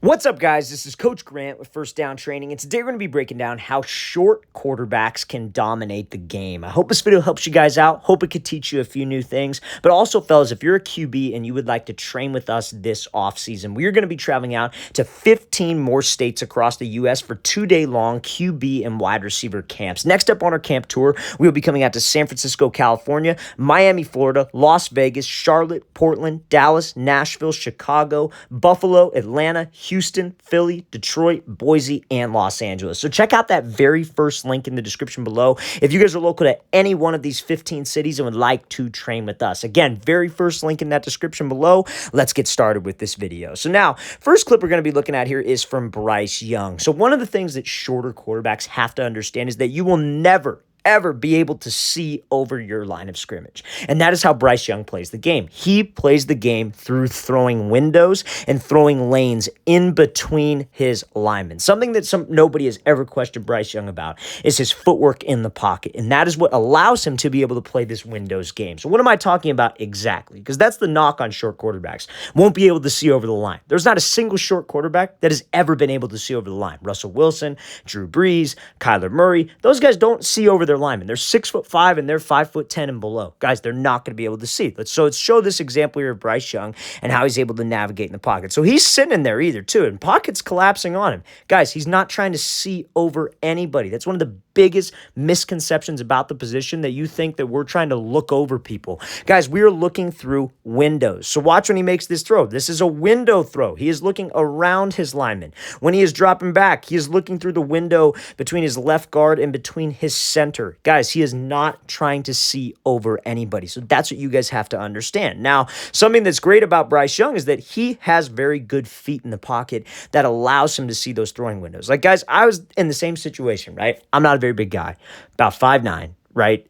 What's up, guys? This is Coach Grant with First Down Training, and today we're going to be breaking down how short quarterbacks can dominate the game. I hope this video helps you guys out. Hope it could teach you a few new things. But also, fellas, if you're a QB and you would like to train with us this offseason, we are going to be traveling out to 15 more states across the U.S. for 2-day-long QB and wide receiver camps. Next up on our camp tour, we will be coming out to San Francisco, California, Miami, Florida, Las Vegas, Charlotte, Portland, Dallas, Nashville, Chicago, Buffalo, Atlanta, Houston, Philly, Detroit, Boise, and Los Angeles. So check out that very first link in the description below if you guys are local to any one of these 15 cities and would like to train with us. Again, very first link in that description below. Let's get started with this video. So now, first clip we're going to be looking at here is from Bryce Young. So one of the things that shorter quarterbacks have to understand is that you will never ever be able to see over your line of scrimmage. And that is how Bryce Young plays the game. He plays the game through throwing windows and throwing lanes in between his linemen. Something that nobody has ever questioned Bryce Young about is his footwork in the pocket. And that is what allows him to be able to play this windows game. So what am I talking about exactly? Because that's the knock on short quarterbacks. Won't be able to see over the line. There's not a single short quarterback that has ever been able to see over the line. Russell Wilson, Drew Brees, Kyler Murray, those guys don't see over their linemen. They're 6'5" and they're 5'10" and below. Guys, they're not going to be able to see. Let's show this example here of Bryce Young and how he's able to navigate in the pocket. So he's sitting in there either too, and pocket's collapsing on him. Guys, he's not trying to see over anybody. That's one of the biggest misconceptions about the position, that you think that we're trying to look over people. Guys, we are looking through windows. So watch when he makes this throw. This is a window throw. He is looking around his lineman. When he is dropping back, he is looking through the window between his left guard and between his center. Guys, he is not trying to see over anybody. So that's what you guys have to understand. Now, something that's great about Bryce Young is that he has very good feet in the pocket that allows him to see those throwing windows. Like, guys, I was in the same situation, right? I'm not a very big guy, about 5'9", right?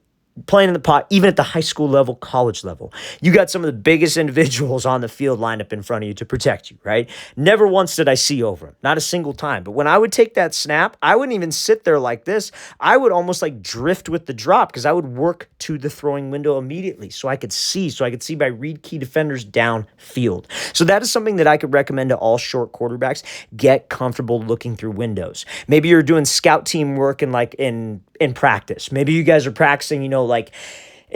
Playing in the pot, even at the high school level, college level. You got some of the biggest individuals on the field lined up in front of you to protect you, right? Never once did I see over him. Not a single time. But when I would take that snap, I wouldn't even sit there like this. I would almost like drift with the drop because I would work to the throwing window immediately so I could see by read key defenders downfield. So that is something that I could recommend to all short quarterbacks. Get comfortable looking through windows. Maybe you're doing scout team work in practice. Maybe you guys are practicing,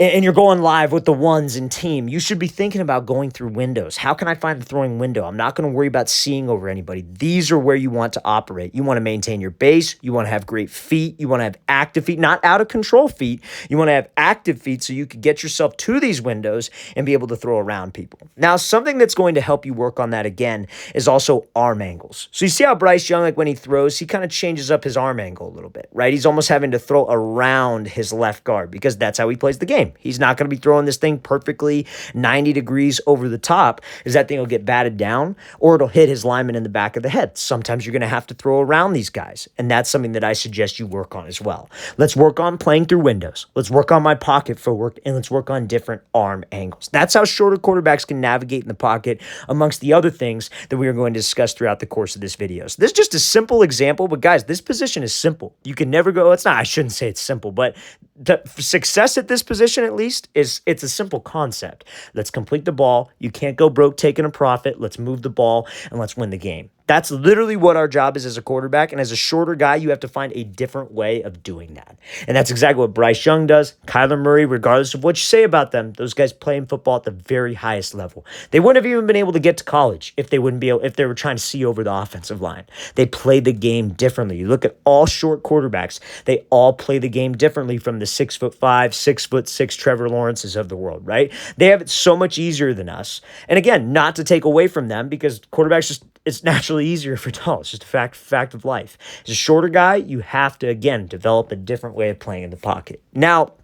and you're going live with the ones in team. You should be thinking about going through windows. How can I find the throwing window? I'm not going to worry about seeing over anybody. These are where you want to operate. You want to maintain your base. You want to have great feet. You want to have active feet, not out of control feet. You want to have active feet so you can get yourself to these windows and be able to throw around people. Now, something that's going to help you work on that again is also arm angles. So you see how Bryce Young, like when he throws, he kind of changes up his arm angle a little bit, right? He's almost having to throw around his left guard because that's how he plays the game. He's not going to be throwing this thing perfectly 90 degrees over the top, because that thing will get batted down or it'll hit his lineman in the back of the head. Sometimes you're going to have to throw around these guys, and that's something that I suggest you work on as well. Let's work on playing through windows. Let's work on my pocket footwork, and let's work on different arm angles. That's how shorter quarterbacks can navigate in the pocket, amongst the other things that we are going to discuss throughout the course of this video. So this is just a simple example, but guys, this position is simple. You can never go, I shouldn't say it's simple, but the success at this position, at least, it's a simple concept. Let's complete the ball. You can't go broke taking a profit. Let's move the ball and let's win the game. That's literally what our job is as a quarterback. And as a shorter guy, you have to find a different way of doing that. And that's exactly what Bryce Young does. Kyler Murray, regardless of what you say about them, those guys playing football at the very highest level. They wouldn't have even been able to get to college if they were trying to see over the offensive line. They play the game differently. You look at all short quarterbacks, they all play the game differently from the 6'5", 6'6" Trevor Lawrences of the world, right? They have it so much easier than us. And again, not to take away from them, because quarterbacks it's naturally easier for tall. It's just a fact of life. As a shorter guy, you have to, again, develop a different way of playing in the pocket. Now,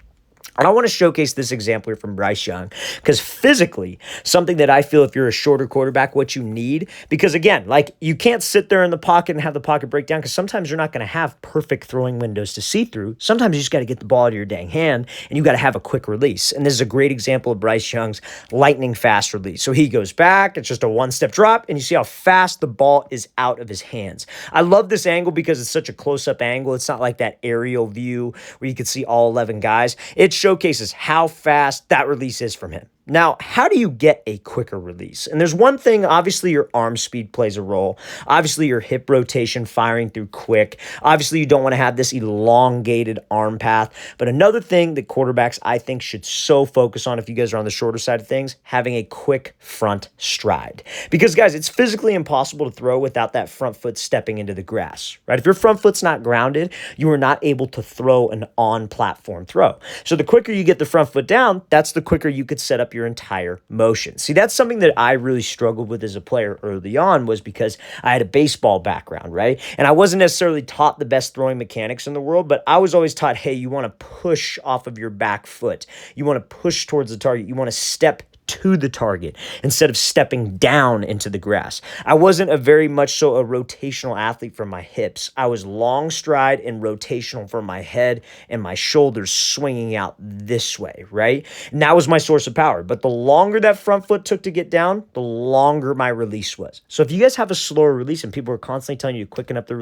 I want to showcase this example here from Bryce Young, because physically, something that I feel if you're a shorter quarterback, what you need, because again, like, you can't sit there in the pocket and have the pocket break down, because sometimes you're not going to have perfect throwing windows to see through. Sometimes you just got to get the ball out of your dang hand, and you got to have a quick release. And this is a great example of Bryce Young's lightning fast release. So he goes back, it's just a one-step drop, and you see how fast the ball is out of his hands. I love this angle because it's such a close-up angle. It's not like that aerial view where you can see all 11 guys. It showcases how fast that release is from him. Now, how do you get a quicker release? And there's one thing, obviously your arm speed plays a role. Obviously your hip rotation firing through quick. Obviously you don't want to have this elongated arm path. But another thing that quarterbacks I think should so focus on if you guys are on the shorter side of things, having a quick front stride. Because guys, it's physically impossible to throw without that front foot stepping into the grass, right? If your front foot's not grounded, you are not able to throw an on-platform throw. So the quicker you get the front foot down, that's the quicker you could set up your entire motion. See, that's something that I really struggled with as a player early on, was because I had a baseball background, right? And I wasn't necessarily taught the best throwing mechanics in the world, but I was always taught, hey, you want to push off of your back foot. You want to push towards the target. You want to step to the target instead of stepping down into the grass. I wasn't a very much so a rotational athlete for my hips. I was long stride and rotational for my head and my shoulders swinging out this way, right? And that was my source of power. But the longer that front foot took to get down, the longer my release was. So if you guys have a slower release and people are constantly telling you to quicken up the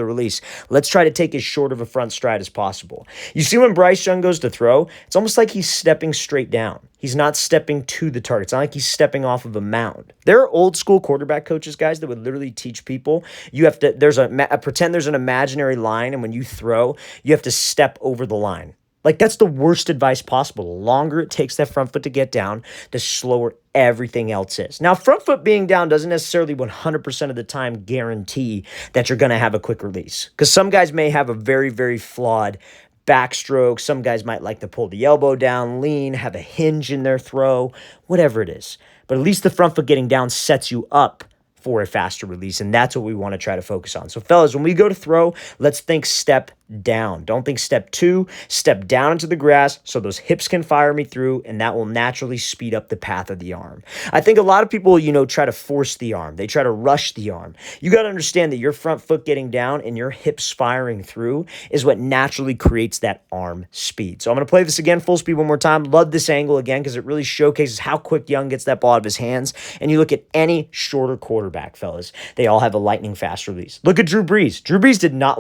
release, let's try to take as short of a front stride as possible. You see when Bryce Young goes to throw, it's almost like he's stepping straight down. He's not stepping to the target. It's not like he's stepping off of a mound. There are old school quarterback coaches, guys, that would literally teach people, you have to, pretend there's an imaginary line, and when you throw, you have to step over the line. Like, that's the worst advice possible. The longer it takes that front foot to get down, the slower everything else is. Now, front foot being down doesn't necessarily 100% of the time guarantee that you're going to have a quick release, because some guys may have a very, very flawed backstroke. Some guys might like to pull the elbow down, lean, have a hinge in their throw, whatever it is. But at least the front foot getting down sets you up for a faster release, and that's what we want to try to focus on. So fellas, when we go to throw, let's think step down. Don't think step two. Step down into the grass so those hips can fire me through, and that will naturally speed up the path of the arm. I think a lot of people, try to force the arm. They try to rush the arm. You got to understand that your front foot getting down and your hips firing through is what naturally creates that arm speed. So I'm going to play this again full speed one more time. Love this angle again because it really showcases how quick Young gets that ball out of his hands. And you look at any shorter quarterback, fellas, they all have a lightning fast release. Look at Drew Brees. Drew Brees did not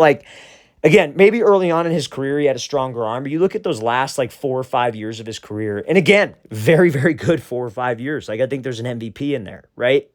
again, maybe early on in his career, he had a stronger arm, but you look at those last 4 or 5 years of his career, and again, very, very good 4 or 5 years. I think there's an MVP in there, right?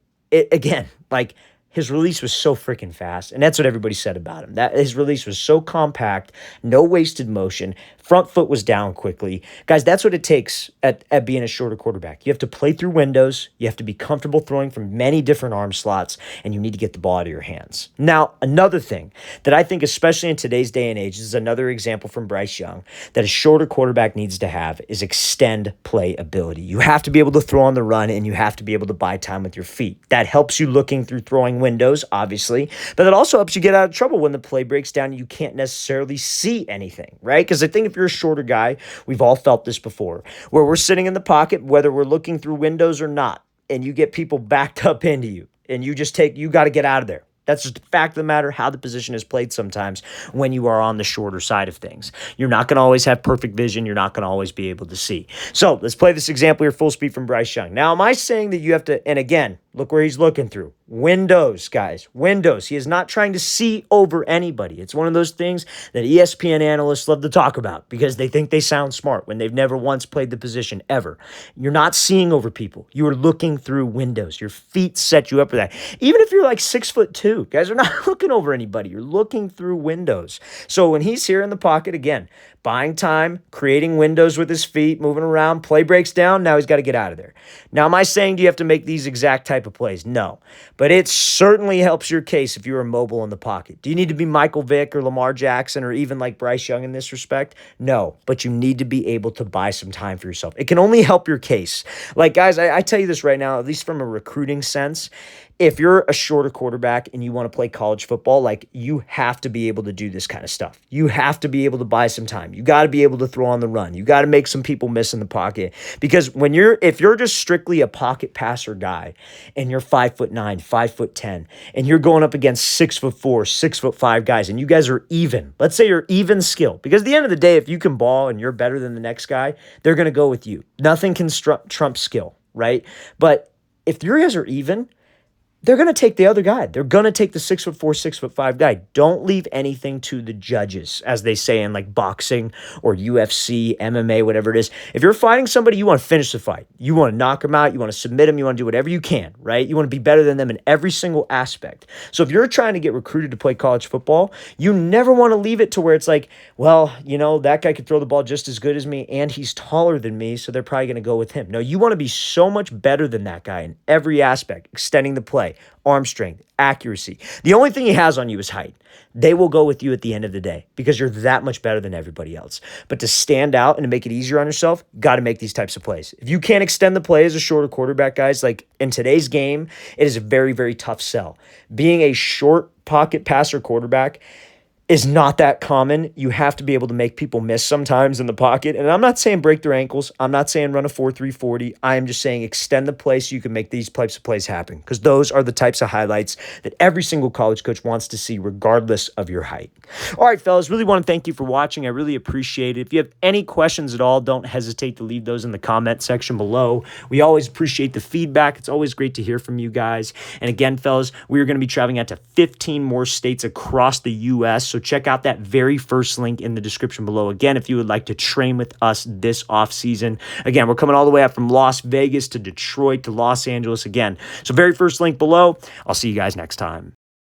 His release was so freaking fast, and that's what everybody said about him. That his release was so compact, no wasted motion, front foot was down quickly. Guys, that's what it takes at being a shorter quarterback. You have to play through windows, you have to be comfortable throwing from many different arm slots, and you need to get the ball out of your hands. Now, another thing that I think, especially in today's day and age, this is another example from Bryce Young, that a shorter quarterback needs to have is extend play ability. You have to be able to throw on the run, and you have to be able to buy time with your feet. That helps you looking through throwing windows, obviously, but it also helps you get out of trouble when the play breaks down and you can't necessarily see anything, right? Because I think if you're a shorter guy, we've all felt this before, where we're sitting in the pocket, whether we're looking through windows or not, and you get people backed up into you, and you got to get out of there. That's just the fact of the matter, how the position is played sometimes when you are on the shorter side of things. You're not going to always have perfect vision. You're not going to always be able to see. So let's play this example here, full speed from Bryce Young. Now, am I saying that you have to, and again, look where he's looking through. Windows, guys. Windows. He is not trying to see over anybody. It's one of those things that ESPN analysts love to talk about because they think they sound smart when they've never once played the position ever. You're not seeing over people. You are looking through windows. Your feet set you up for that. Even if you're 6'2", guys are not looking over anybody. You're looking through windows. So when he's here in the pocket, again, buying time, creating windows with his feet, moving around, play breaks down, now he's got to get out of there. Now, am I saying do you have to make these exact type of plays? No. But it certainly helps your case if you're mobile in the pocket. Do you need to be Michael Vick or Lamar Jackson or even like Bryce Young in this respect? No. But you need to be able to buy some time for yourself. It can only help your case. Guys, I tell you this right now, at least from a recruiting sense, if you're a shorter quarterback and you want to play college football, you have to be able to do this kind of stuff. You have to be able to buy some time. You got to be able to throw on the run. You got to make some people miss in the pocket. Because if you're just strictly a pocket passer guy and you're 5'9", 5'10", and you're going up against 6'4", 6'5" guys, and you guys are even, let's say you're even skill. Because at the end of the day, if you can ball and you're better than the next guy, they're going to go with you. Nothing can trump skill, right? But if your guys are even, they're going to take the other guy. They're going to take the 6'4", 6'5" guy. Don't leave anything to the judges, as they say in like boxing or UFC, MMA, whatever it is. If you're fighting somebody, you want to finish the fight. You want to knock them out. You want to submit them. You want to do whatever you can, right? You want to be better than them in every single aspect. So if you're trying to get recruited to play college football, you never want to leave it to where it's like, well, that guy could throw the ball just as good as me and he's taller than me, so they're probably going to go with him. No, you want to be so much better than that guy in every aspect, extending the play, arm strength, accuracy. The only thing he has on you is height. They will go with you at the end of the day because you're that much better than everybody else. But to stand out and to make it easier on yourself, got to make these types of plays. If you can't extend the play as a shorter quarterback, guys, like in today's game, it is a very, very tough sell. Being a short pocket passer quarterback is not that common. You have to be able to make people miss sometimes in the pocket. And I'm not saying break their ankles. I'm not saying run a 4.3 40. I am just saying extend the play so you can make these types of plays happen, because those are the types of highlights that every single college coach wants to see regardless of your height. All right, fellas, really want to thank you for watching. I really appreciate it. If you have any questions at all, don't hesitate to leave those in the comment section below. We always appreciate the feedback. It's always great to hear from you guys. And again, fellas, we are going to be traveling out to 15 more states across the U.S., so check out that very first link in the description below. Again, if you would like to train with us this off season. Again, we're coming all the way up from Las Vegas to Detroit to Los Angeles again. So very first link below. I'll see you guys next time.